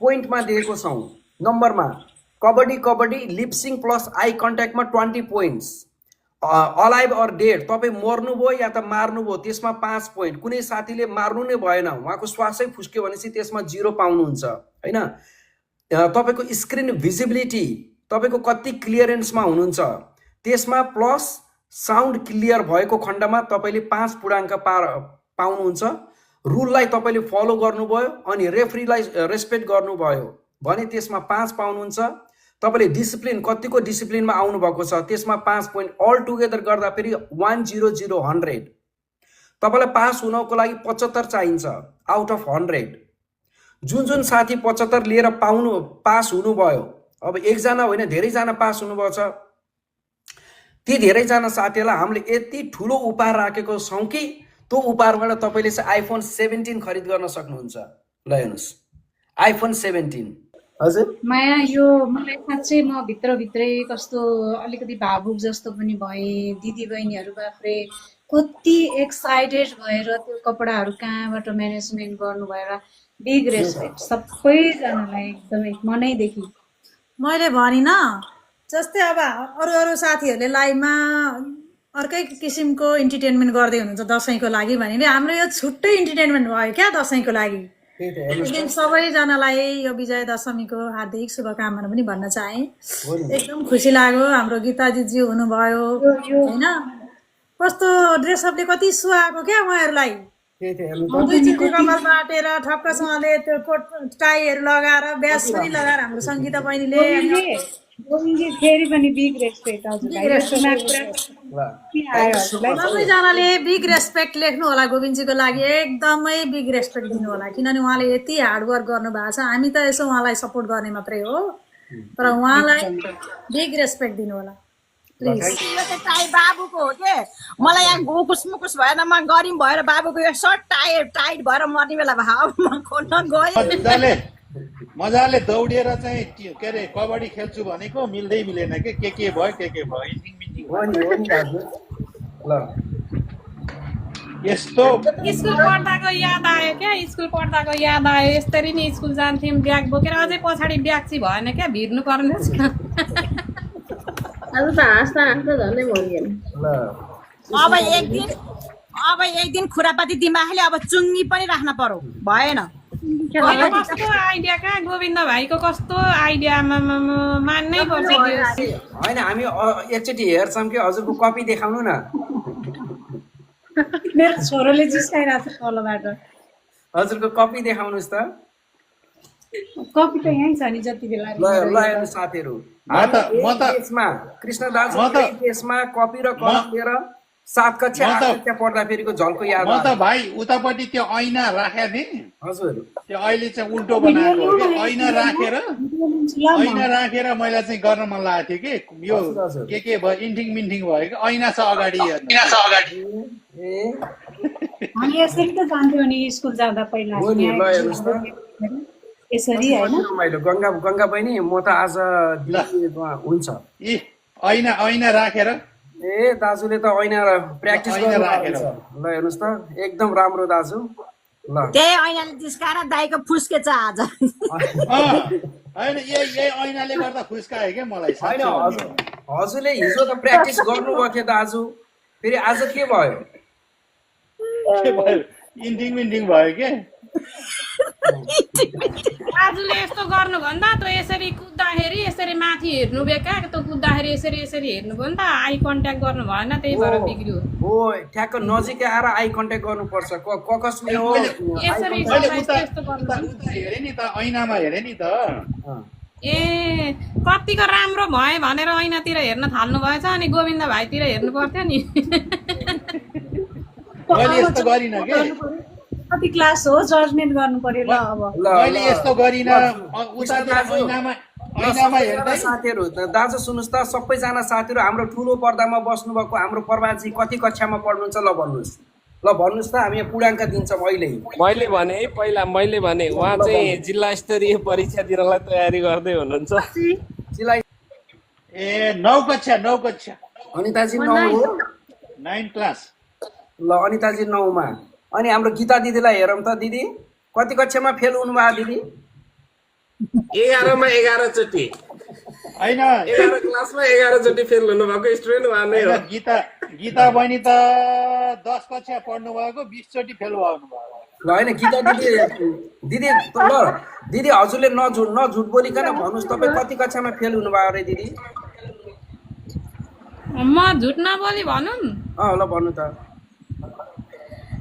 पोइन्टमा दिएको छौँ नम्बरमा कबड्डी लिप्सिङ प्लस आई कन्ट्याक्टमा 20 पोइन्ट्स अलाइभ अर डेड तपाईँ मर्नुभयो या त मार्नुभयो त्यसमा 5 पोइन्ट कुनै साथीले मार्नु नै भएन उहाँको श्वासै फुस्क्यो भनेपछि त्यसमा 0 पाउनुहुन्छ होइन तपाईँको स्क्रिन भिजिबिलिटी तपाईँको कति क्लियरेन्समा हुनुहुन्छ त्यसमा प्लस साउन्ड क्लियर भएको खण्डमा तपाईँले 5 पूर्णाङ्क पाउनुहुन्छ रुललाई तपाईँले फलो गर्नुभयो अनि रेफ्रीलाई रेस्पेक्ट गर्नुभयो भने त्यसमा 5 पाउनुहुन्छ तपाईँले डिसिप्लिन कतिको डिसिप्लिनमा आउनुभएको छ त्यसमा 5 पोइन्ट अल टुगेदर गर्दा फेरि 100 तपाईँलाई पास हुनको लागि 75 चाहिन्छ आउट अफ 100 जुन साथी 75 लिएर पास हुनुभयो अब एकजना होइन धेरैजना पास हुनुभएको छ ती धेरैजना साथीहरूलाई हामीले यति ठुलो उपहार राखेको छौँ कि त्यो उपहारबाट तपाईँले चाहिँ आइफोन 17 खरिद गर्न सक्नुहुन्छ ल हेर्नुहोस् आइफोन 17 हजुर माया यो मलाई साँच्चै म भित्रभित्रै कस्तो अलिकति भावुक जस्तो पनि भएँ दिदी बहिनीहरू बाफ्रे कति एक्साइटेड भएर त्यो कपडाहरू कहाँबाट म्यानेजमेन्ट गर्नु भएर बिग रेस्पेक्ट सबैजनालाई एकदमै मनैदेखि मैले भनिन जस्तै अब अरू साथीहरूले लाइभमा अर्कै किसिमको इन्टरटेनमेन्ट गर्दै हुनुहुन्छ दसैँको लागि भने हाम्रो यो छुट्टै इन्टरटेनमेन्ट भयो क्या दसैँको लागि एकदम सबैजनालाई यो विजय दशमीको हार्दिक शुभकामना पनि भन्न चाहे एकदम खुसी लाग्यो हाम्रो गीता दिदी हुनुभयो होइन कस्तो ड्रेसअपले कति सुहाएको क्या उहाँहरूलाई दुई चिठी कपाल बाटेर ठक्कसँगले त्यो कोट टाईहरू लगाएर ब्यास पनि लगाएर हाम्रो सङ्गीता बहिनीले फेरि पनि बिग रेस्पेक्ट सबैजनाले बिग रेस्पेक्ट लेख्नु होला गोविन्दजीको लागि एकदमै बिग रेस्पेक्ट दिनु होला किनभने उहाँले यति हार्डवर्क गर्नु भएको छ हामी त यसो उहाँलाई सपोर्ट गर्ने मात्रै हो तर उहाँलाई बिग रेस्पेक्ट दिनु होला बाबुको हो के मलाई यहाँ गुकुस मुकुस भएन म गरिम भएर बाबुको यो सर्ट टाइट भएर मर्ने बेला भयो खोल्न गएँ मजाले दौडिएर चाहिँ के अरे कबड्डी खेल्छु भनेको मिल्दै मिलेन के भयो यस्तो स्कुल पढ्दाको याद आयो क्या स्कुल पढ्दाको याद आयो यसरी नै स्कुल जान्थ्यौँ ब्याग बोकेर अझै पछाडि ब्याग चाहिँ भएन क्या भिर्नु पर्ने आज त हाँस्दा झन्डै भइगयो अब एक दिन खुरापाती दिमागले अब चुङ्गी पनि राख्न पर्यो भएन कस्तो आइडिया कहाँ गोविन्द भाइको कस्तो आइडिया मान्नै पर्छ होइन हामी एकचोटि हेर्छौँ कि हजुरको कपी देखाउनु न मेरो छोरोले जिस्काइरहेको छ तलबाट हजुरको कपी देखाउनुहोस् त कपी त यहीँ छ नि जति बेला ल हेर्नु साथीहरू कृष्ण दाजु यसमा कपी र कलम लिएर 7 कक्षा पढ्दा फेरिको झल्को याद म त भाइ उतापट्टि त्यो ऐना राखेको थिएँ हजुर त्यो अहिले चाहिँ उल्टो बनाएको हो कि ऐना राखेर मैले चाहिँ गर्न मन लागेको थियो कि यो के भयो इन्टिङ मिन्टिङ भयो कि ऐना छ अगाडि हामी यसरी त जान्थ्यौँ नि स्कुल जाँदा पहिला यसरी होइन गङ्गा बहिनी म त आज हुन्छ ऐना राखेर ए दाजुले त ऐना प्र्याक्टिस राखेर ल हेर्नुहोस् त एकदम राम्रो दाजु ल त्यही ऐनाले जिस्काएर दाइको फुस्केछ आज होइन यही ऐनाले गर्दा फुस्कायो क्या मलाई होइन हजुरले हिजो त प्र्याक्टिस गर्नुभएको थियो दाजु फेरि आज के भयो इन्टिङ मिन्टिङ भयो के आजले यस्तो गर्नुभन्दा त यसरी कुद्दाखेरि यसरी माथि हेर्नु बेका त कुद्दाखेरि यसरी हेर्नुभयो नि त आई कन्ट्याक्ट गर्नु भएन त्यही भएर बिग्रियो हो ठ्याक्क नजिकै आएर आई कन्ट्याक्ट गर्नुपर्छ कसले हो यसरी हेरे नि त ऐनामा हेरे नि त ए कतिको राम्रो भयो भनेर ऐनातिर हेर्न थाल्नु भएछ अनि गोविन्द भाइतिर हेर्नु पर्थ्यो नि यस्तो गरिन के कति क्लास हो जजमेन्ट गर्नु पर्यो ल अब मैले यस्तो गरिन साथीहरू दाजु सुन्नुहोस् त सबैजना साथीहरू हाम्रो ठुलो पर्दामा बस्नुभएको हाम्रो प्रभाजी कति कक्षामा पढ्नुहुन्छ ल भन्नुहोस् त हामी पूर्णाङ्क दिन्छौँ मैले भने उहाँ चाहिँ जिल्ला स्तरीय परीक्षा दिनलाई तयारी गर्दै हुनुहुन्छ ए 9 कक्षा अनिताजी 9 हो 9 क्लास ल अनिताजी 9 मा अनि हाम्रो गीता दिदीलाई हेरौँ त दिदी कति कक्षामा फेल हुनुभयो दिदी 11 मा 11 चोटि होइन 11 क्लासमा 11 चोटि फेल हुनुभएको स्टुडेन्ट उहाँ नै हो। गीता बहिनी त 10 कक्षा पढ्नु भएको 20 चोटि फेल हुनु भयो। ल होइन गीता दिदी ल दिदी हजुरले नझुट बोलिकन भन्नुहोस् तपाईँ कति कक्षामा फेल हुनुभयो अरे दिदी? म झुट नबोली भनौँ ल भन्नु त।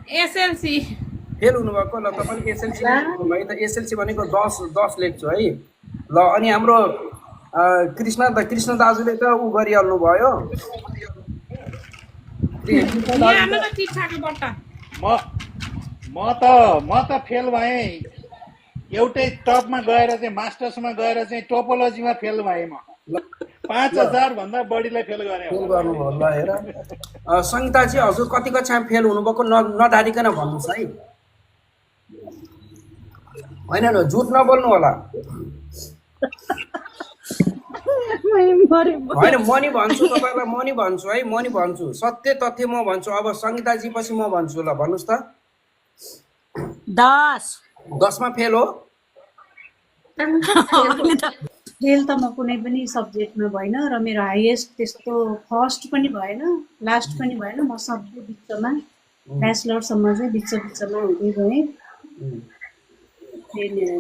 एसएलसी फेल हुनुभएको। ल तपाईँले एसएलसी है त एसएलसी भनेको 10 लेख्छु है। ल अनि हाम्रो कृष्ण दाजुले त ऊ गरिहाल्नु भयो। म त फेल भएँ एउटै टपमा गएर चाहिँ मास्टर्समा गएर चाहिँ टोपोलोजीमा फेल भएँ म। 5000 भन्दा बढीलाई फेल गरेँ। फेल गर्नुभयो। ल हेर सङ्गीताजी हजुर कति कक्षामा फेल हुनुभएको नधारिकन भन्नुहोस् है। होइन न झुट नबोल्नु होला। होइन म नि भन्छु तपाईँलाई, म नि भन्छु है, म नि भन्छु सत्य तथ्य म भन्छु। अब सङ्गीताजी पछि म भन्छु। ल भन्नुहोस् त। 10 मा फेल हो? फेल त म कुनै पनि सब्जेक्टमा भएन र मेरो हाइएस्ट त्यस्तो फर्स्ट पनि भएन लास्ट पनि भएन। म सबै बिचमा ब्याचलरसम्म चाहिँ बिचमा हुँदै गएँ।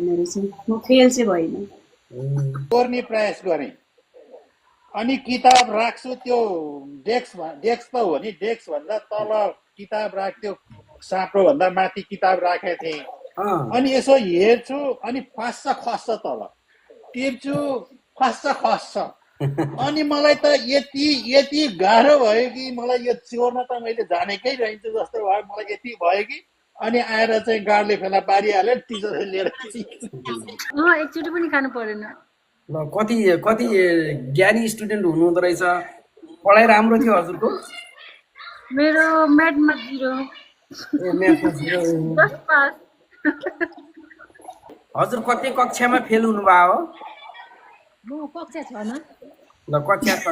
मेरो चाहिँ म फेल चाहिँ भएन। गर्ने प्रयास गरेँ अनि किताब राख्छु त्यो डेस्क त हो नि, डेस्क भन्दा तल किताब राख्थ्यो, साँप्रो भन्दा माथि किताब राखेको थिएँ। अनि यसो हेर्छु अनि खस्छ तल टिप्छु खस्छ अनि मलाई त यति गाह्रो भयो कि मलाई यो चोर्न त मैले जानेकै रहन्छु जस्तो भयो। मलाई यति भयो कि अनि आएर चाहिँ गार्डले फेला पारिहाल्यो, टिचरले लिएर एकचोटि पनि खानु परेन। ल कति ज्ञानी स्टुडेन्ट हुनुहुँदो रहेछ। पढाइ राम्रो थियो हजुरको? मेरो म्याथमा 0। म्याथमा 0। हजुर कति कक्षामा फेल हुनुभयो हो? म कक्षा 6 मा। ल कक्षा 6।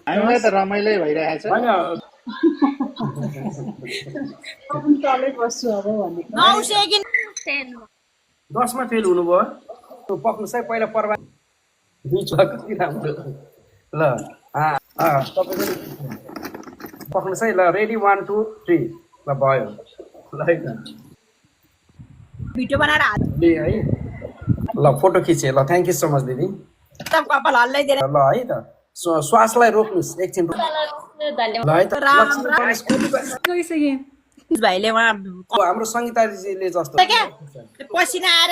हामीलाई त रमाइलो भइरहेछ। तलै बस्छु अब भनेको। 10 मा फेल हुनुभयो। पक्नुहोस् है पहिला पर्वा कति राम्रो। ल तपाईँ पक्नुहोस् है। ल रेडी 1 2 3 ल भयो। ल है भिडियो बनाएर है। ल फोटो खिचेँ। ल थ्याङ्क यू सो मच दिदी। कपाल हल्लाइदिएर ल है त श्वासलाई रोक्नुहोस् एकछिन। ल है त भाइले उहाँ हाम्रो सङ्गीताजीले जस्तो पसिना आएर